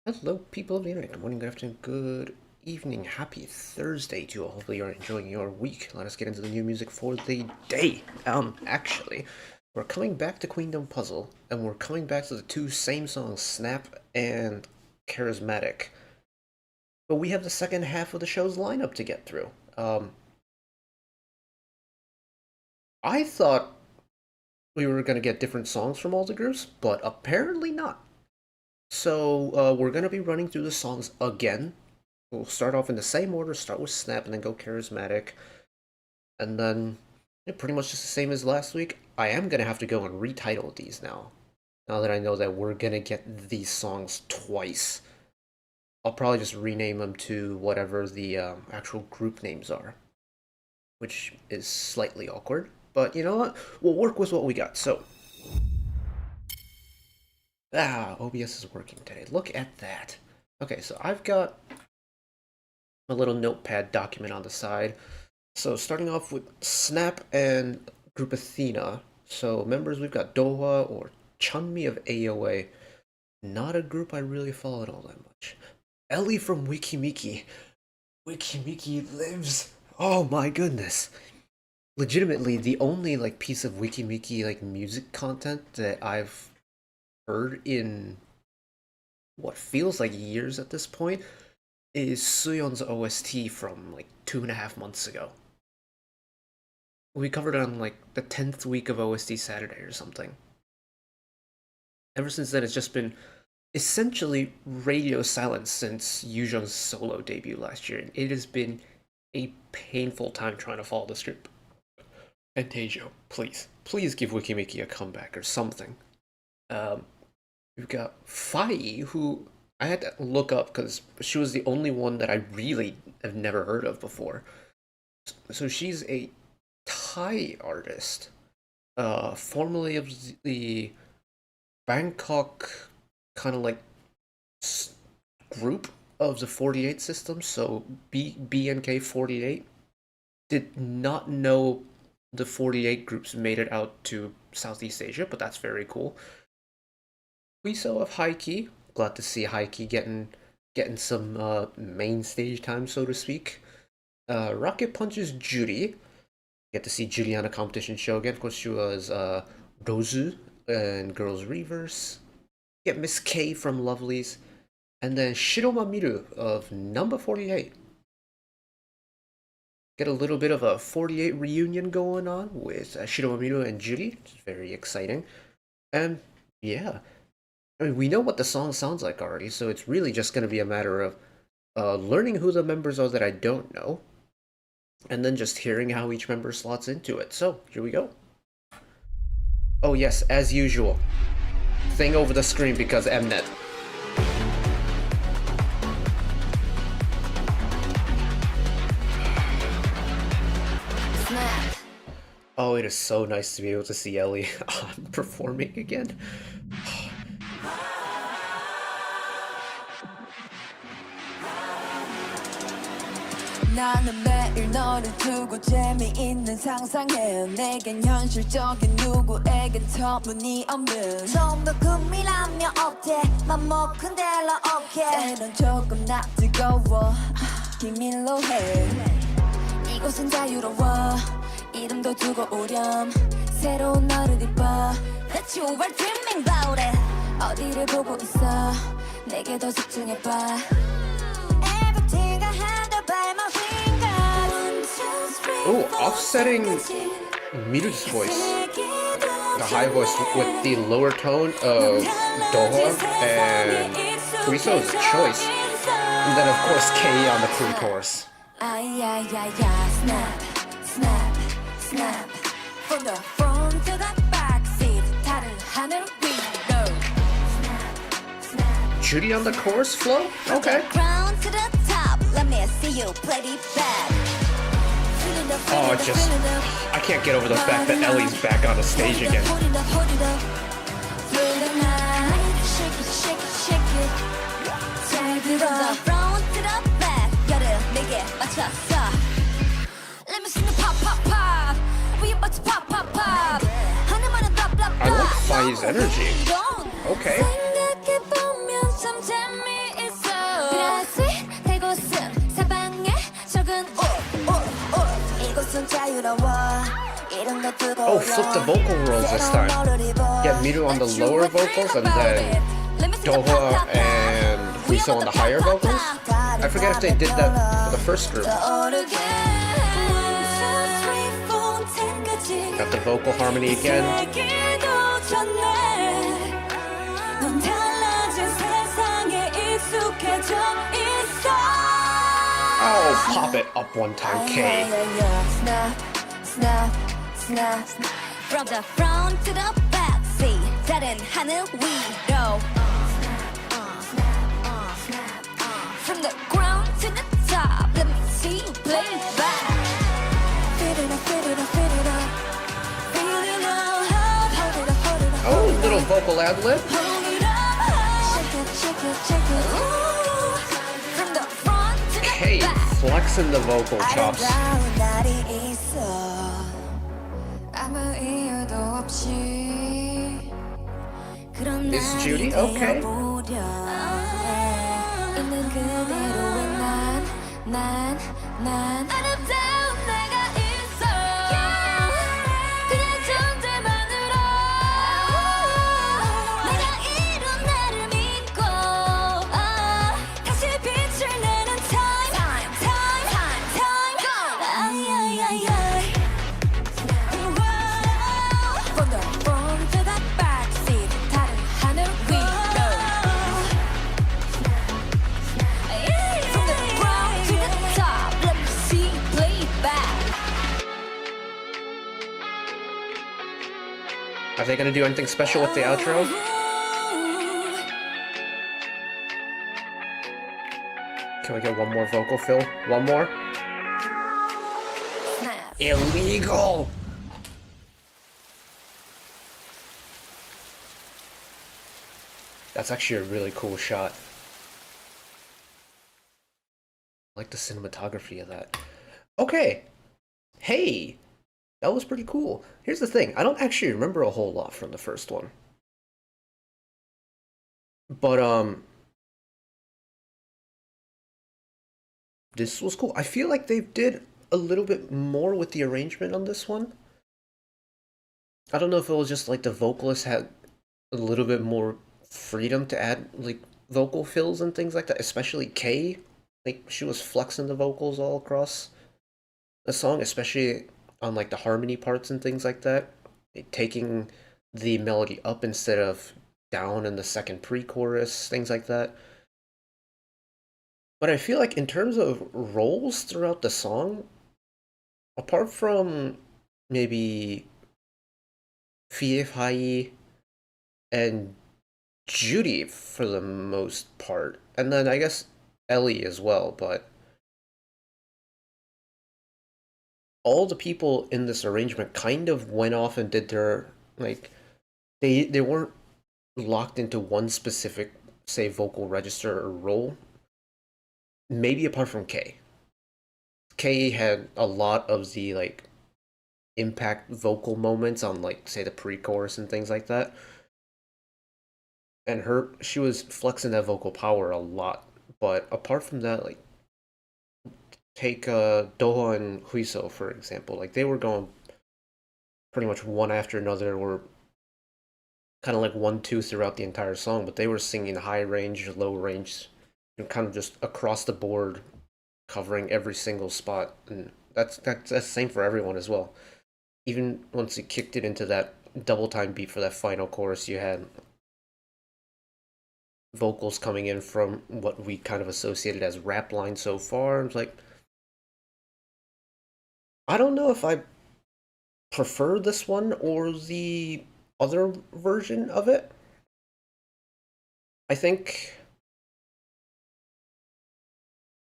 Hello, people of the internet. Good morning, good afternoon, good evening. Happy Thursday to you all. Hopefully you're enjoying your week. Let us get into the new music for the day. Actually, we're coming back to Queendom Puzzle, and we're coming back to the two same songs, Snap and Charismatic. But we have the second half of the show's lineup to get through. I thought we were going to get different songs from all the groups, but apparently not. So we're going to be running through the songs again. We'll start off in the same order, start with Snap and then go Charismatic. And then pretty much just the same as last week. I am going to have to go and retitle these now. Now that I know that we're going to get these songs twice. I'll probably just rename them to whatever the actual group names are. Which is slightly awkward. But you know what? We'll work with what we got. So OBS is working today. Look at that. Okay, so I've got a little notepad document on the side. So starting off with Snap and group Athena. So members, we've got Dohwa or Chunmi of AOA. Not a group I really followed all that much. Ellie from Wikimiki. Wikimiki lives. Oh my goodness. Legitimately, the only piece of Wikimiki music content that I've heard in what feels like years at this point is Suyeon's OST from 2.5 months ago. We covered it on the 10th week of OST Saturday or something. Ever since then, it's just been essentially radio silence since Yujong's solo debut last year, and it has been a painful time trying to follow this group. And Tejo, please give Wikimiki a comeback or something. We've got Fai, who I had to look up because she was the only one that I really have never heard of before. So she's a Thai artist, formerly of the Bangkok kind of group of the 48 system, so BNK48. Did not know the 48 groups made it out to Southeast Asia, but that's very cool. We saw of Haiki. Glad to see Haiki getting some main stage time, so to speak. Rocket Punch's Judy. Get to see Judy on a competition show again. Of course, she was Rozu in Girls Reverse. Get Miss K from Lovelies. And then Shiroma Miru of number 48. Get a little bit of a 48 reunion going on with Shiroma Miru and Judy, which is very exciting. And yeah, I mean, we know what the song sounds like already, so it's really just going to be a matter of learning who the members are that I don't know, and then just hearing how each member slots into it. So, here we go. Oh yes, as usual. Thing over the screen because Mnet. Oh, it is so nice to be able to see Ellie performing again. 나는 매일 너를 두고 재미있는 상상해 내겐 현실적인 누구에겐 터무니없는 좀 더 금이라면 어때 맘먹은 대로 오케이 때론 조금 나 뜨거워 비밀로 해 이곳은 자유로워 이름도 두고 오렴 새로운 너를 입어 That you were dreaming about it 어디를 보고 있어 내게 더 집중해봐 Everything I handle by my Oh, offsetting Miru's voice. The high voice with the lower tone of Dohwa and Kuriso's choice. And then of course K on the pre-chorus. Snap, snap, snap From the front to the back seat 다른 하늘 위로 Snap, snap Judy on the chorus flow? Okay. From the ground to the top Let me see you play it back Oh, I can't get over the fact that Ellie's back on the stage again. I like Fai's energy. Okay. Oh, flip the vocal roles this time. Get Miru on the lower vocals and then Doha and Huiso on the higher vocals. I forget if they did that for the first group. Got the vocal harmony again. Oh, pop it up one time, K. From the front to the back, see 다른 하늘 위로. From the ground to the top, let me see you play it back. Fit it up, fit it up, fit it up. Feel it now, hold it up, hold it up. Oh, little vocal ad lib. Hold it up, shake it, shake it, shake it. Ooh. From the front to the Hey, back. flexing the vocal chops. 아름다운 날이 있어. 아무 이유도 없이. 그런 Is 날이 Judy okay? 되어보려. 있는 그대로의 난 아름다운 내가 있어. 그냥 존재만으로 내가 이룬 나를 믿고 다시 빛을 내는 time 아이아이아이. From the front to the back seat 다른 하늘 위로. From the ground to the top, let me see you play it back. Are they gonna do anything special with the outro? Can we get one more vocal fill? One more? Snap. Illegal! That's actually a really cool shot. I like the cinematography of that. Okay. Hey! That was pretty cool. Here's the thing. I don't actually remember a whole lot from the first one. But, this was cool. I feel like they did a little bit more with the arrangement on this one. I don't know if it was just like the vocalist had a little bit more freedom to add like vocal fills and things like that, especially Kay. Like she was flexing the vocals all across the song, especially on like the harmony parts and things like that. Taking the melody up instead of down in the second pre-chorus, things like that. But I feel like in terms of roles throughout the song, apart from maybe Fiefhai and Judy for the most part, and then I guess Ellie as well, but all the people in this arrangement kind of went off and did their, like, they weren't locked into one specific, say, vocal register or role. Maybe apart from Kay. Kay had a lot of the, like, impact vocal moments on, like, say, the pre-chorus and things like that. And she was flexing that vocal power a lot. But apart from that, like, take Doha and Huiso, for example. Like, they were going pretty much one after another, were kind of like 1-2 throughout the entire song, but they were singing high range, low range, and kind of just across the board, covering every single spot. And that's the same for everyone as well. Even once you kicked it into that double time beat for that final chorus, you had vocals coming in from what we kind of associated as rap lines so far. It's like, I don't know if I prefer this one or the other version of it. I think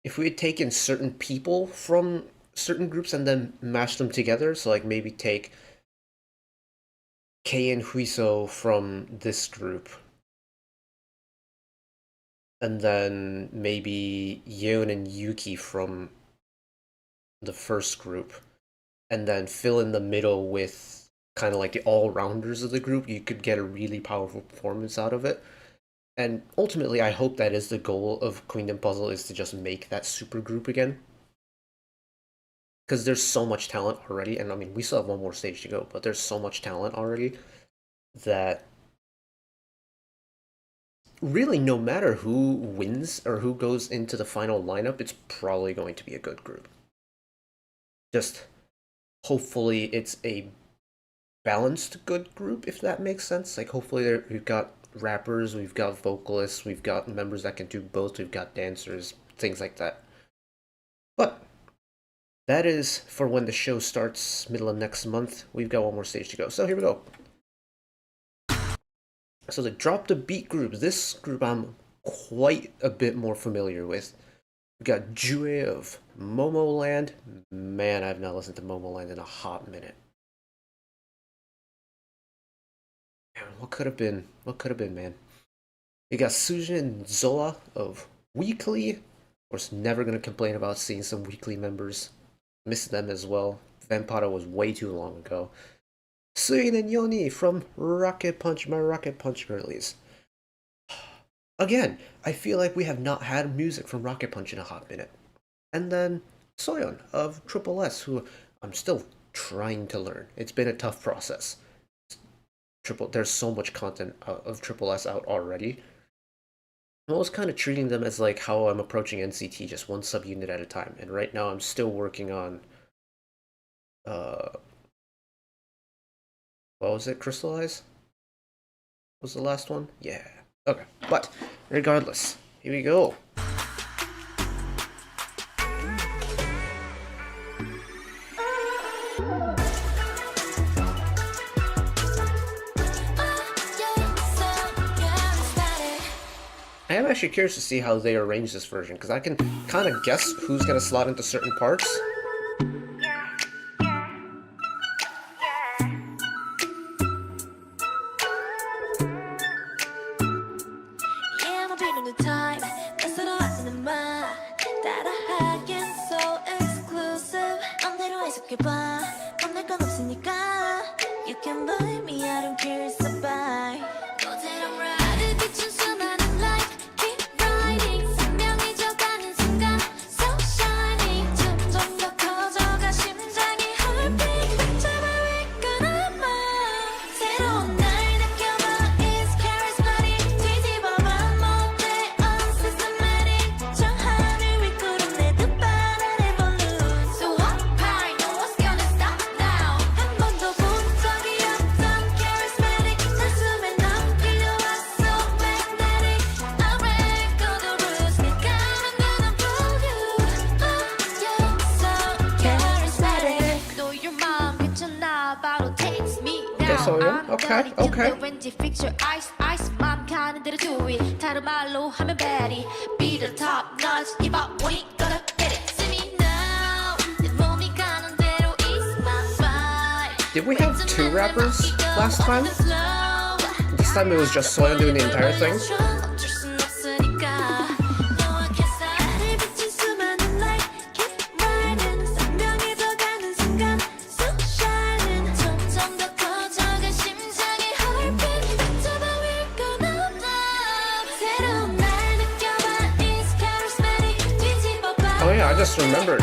if we had taken certain people from certain groups and then mashed them together, so like maybe take Kei and Huiso from this group, and then maybe Yeon and Yuki from the first group, and then fill in the middle with kind of like the all-rounders of the group, you could get a really powerful performance out of it. And ultimately, I hope that is the goal of Queendom Puzzle, is to just make that super group again. because there's so much talent already, and I mean, we still have one more stage to go, but there's so much talent already that really no matter who wins or who goes into the final lineup, it's probably going to be a good group. Just hopefully it's a balanced good group, if that makes sense. Like, hopefully we've got rappers, we've got vocalists, we've got members that can do both, we've got dancers, things like that. But that is for when the show starts, middle of next month. We've got one more stage to go. So here we go. So the Drop the Beat group, this group I'm quite a bit more familiar with. We got Jue of Momoland. Man, I've not listened to Momoland in a hot minute. Man, what could have been? What could have been, man? We got Sujin and Zoa of Weekly. Of course, never gonna complain about seeing some Weekly members. Miss them as well. Vampire was way too long ago. Suyin and Yoni from Rocket Punch, my Rocket Punch girlies. Again, I feel like we have not had music from Rocket Punch in a hot minute. And then Soyeon of Triple S, who I'm still trying to learn. It's been a tough process. There's so much content of Triple S out already. I'm always kind of treating them as like how I'm approaching NCT, just one subunit at a time. And right now I'm still working on what was it? Crystallize? Was the last one? Yeah. Okay. But regardless, here we go. I am actually curious to see how they arrange this version, because I can kind of guess who's going to slot into certain parts. Okay, okay. Did we have two rappers last time? This time it was just Soyeon doing the entire thing? Oh yeah, I just remembered.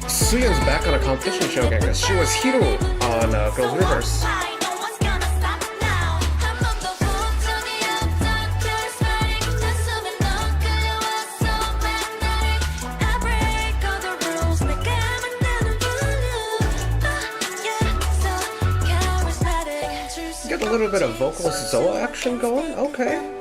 Suyeon's back on a competition show again, because she was Hiru on Girls Reverse. Get a little bit of vocal Zoa action going, okay.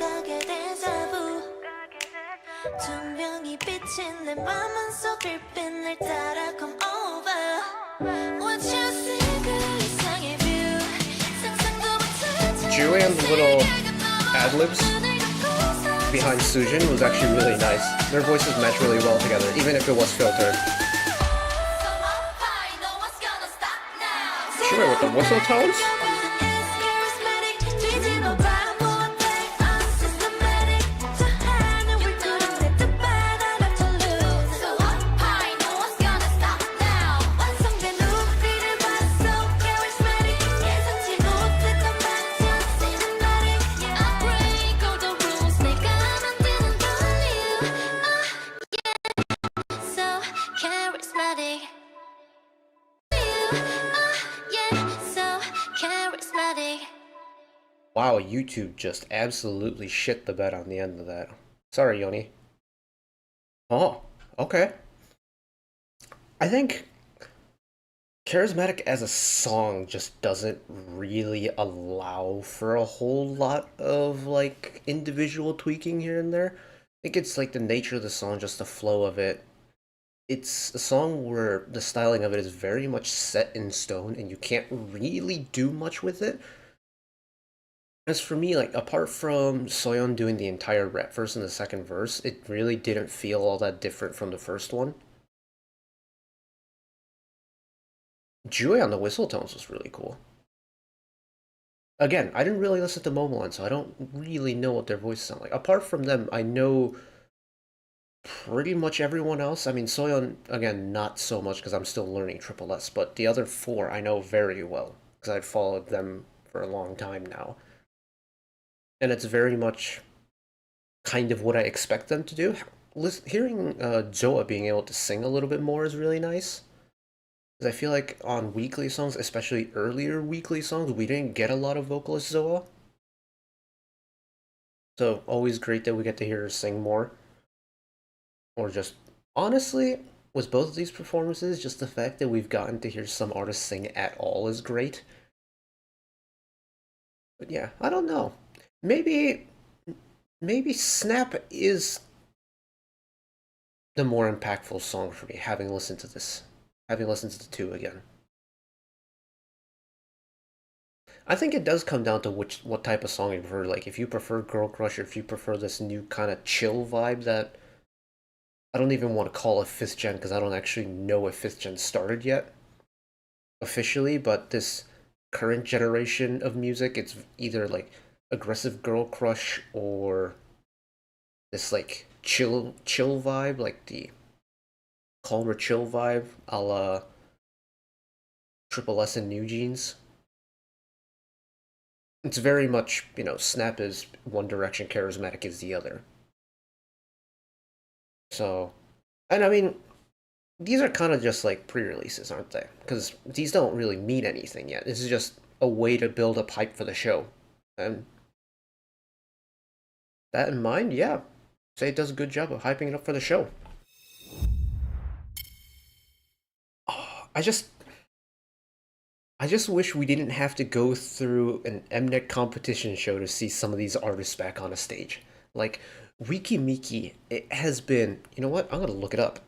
Jue and the little ad-libs behind Sujin was actually really nice. Their voices match really well together, even if it was filtered. Jue with the whistle tones? Wow, YouTube just absolutely shit the bed on the end of that. Sorry, Yoni. Oh, okay. I think Charismatic as a song just doesn't really allow for a whole lot of like individual tweaking here and there. I think it's like the nature of the song, just the flow of it. It's a song where the styling of it is very much set in stone and you can't really do much with it. As for me, like apart from Soyeon doing the entire rap verse and the second verse, it really didn't feel all that different from the first one. Jue on the whistle tones was really cool. Again, I didn't really listen to Momoland, so I don't really know what their voices sound like. Apart from them, I know pretty much everyone else. I mean, Soyeon, again, not so much because I'm still learning Triple S, but the other four I know very well because I've followed them for a long time now. And it's very much kind of what I expect them to do. Hearing Joa being able to sing a little bit more is really nice. Because I feel like on weekly songs, especially earlier weekly songs, we didn't get a lot of vocalist Zoa. So always great that we get to hear her sing more. Or just, honestly, with both of these performances, just the fact that we've gotten to hear some artists sing at all is great. But yeah, I don't know. Maybe, maybe Snap is the more impactful song for me, having listened to this. Having listened to the two again. I think it does come down to what type of song you prefer. Like if you prefer Girl Crush or if you prefer this new kind of chill vibe that I don't even want to call it fifth gen because I don't actually know if fifth gen started yet officially, but this current generation of music, it's either like aggressive Girl Crush or this like chill vibe, like the calmer chill vibe, a la Triple S and New Jeans. It's very much, Snap is one direction, Charismatic is the other. So, and I mean, these are kind of just like pre-releases, aren't they? Because these don't really mean anything yet. This is just a way to build up hype for the show. And that in mind, yeah, say it does a good job of hyping it up for the show. Oh, I just wish we didn't have to go through an Mnet competition show to see some of these artists back on a stage. Like, Wiki Miki, it has been, you know what? I'm gonna look it up.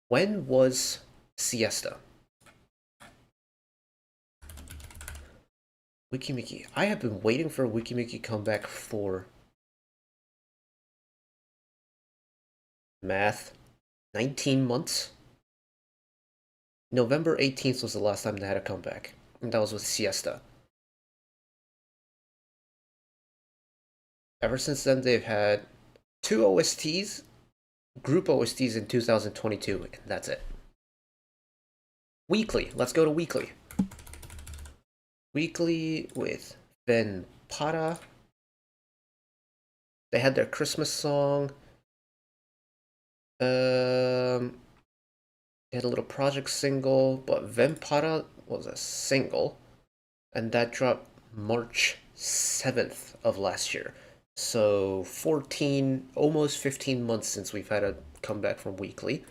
When was Siesta? Wiki Miki. I have been waiting for a Wiki Miki comeback for math 19 months. November 18th was the last time they had a comeback, and that was with Siesta. Ever since then, they've had two OSTs, group OSTs in 2022, and that's it. Weekly. Let's go to weekly. Weekly with Ben Para. They had their Christmas song. They had a little project single, but Vempara was a single, and that dropped March 7th of last year. So 14, almost 15 months since we've had a comeback from Weekly.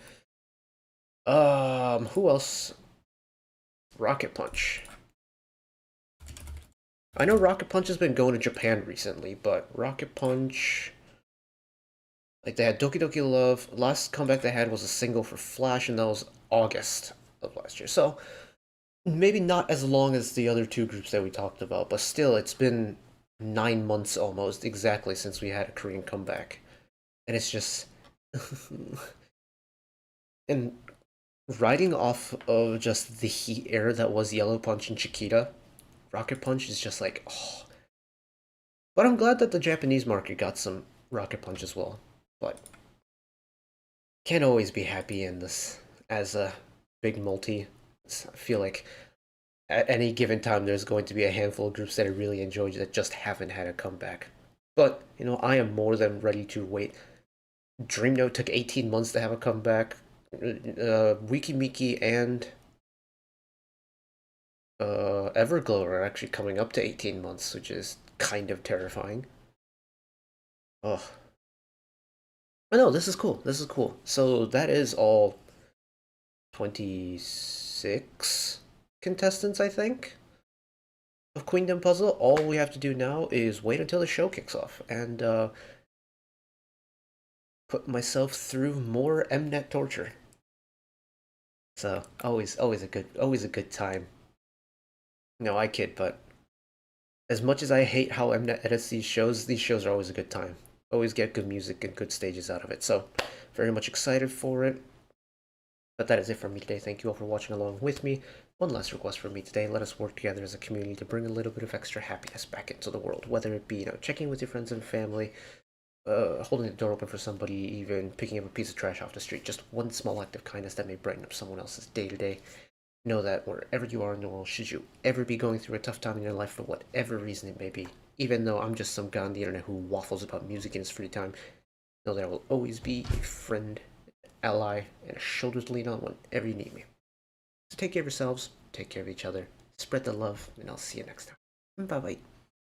Who else? Rocket Punch. I know Rocket Punch has been going to Japan recently, but Rocket Punch, like they had Doki Doki Love. Last comeback they had was a single for Flash, and that was August of last year. So maybe not as long as the other two groups that we talked about, but still, it's been 9 months almost exactly since we had a Korean comeback, and it's just and riding off of just the heat air that was Yellow Punch and Chiquita, Rocket Punch is just like, oh. But I'm glad that the Japanese market got some Rocket Punch as well. But can't always be happy in this as a big multi. I feel like at any given time there's going to be a handful of groups that I really enjoy that just haven't had a comeback. But, I am more than ready to wait. Dream Note took 18 months to have a comeback. Wiki Miki and Everglow are actually coming up to 18 months, which is kind of terrifying. Oh. I know, this is cool. This is cool. So that is all 26 contestants, I think, of Queendom Puzzle. All we have to do now is wait until the show kicks off and put myself through more Mnet torture. So always a good time. No, I kid, but as much as I hate how Mnet edits these shows are always a good time. Always get good music and good stages out of it. So very much excited for it. But that is it from me today. Thank you all for watching along with me. One last request from me today. Let us work together as a community to bring a little bit of extra happiness back into the world. Whether it be, checking with your friends and family, holding the door open for somebody, even picking up a piece of trash off the street. Just one small act of kindness that may brighten up someone else's day-to-day. Know that wherever you are in the world, should you ever be going through a tough time in your life for whatever reason it may be, even though I'm just some guy on the internet who waffles about music in his free time, know that I will always be a friend, ally, and a shoulder to lean on whenever you need me. So take care of yourselves, take care of each other, spread the love, and I'll see you next time. Bye-bye.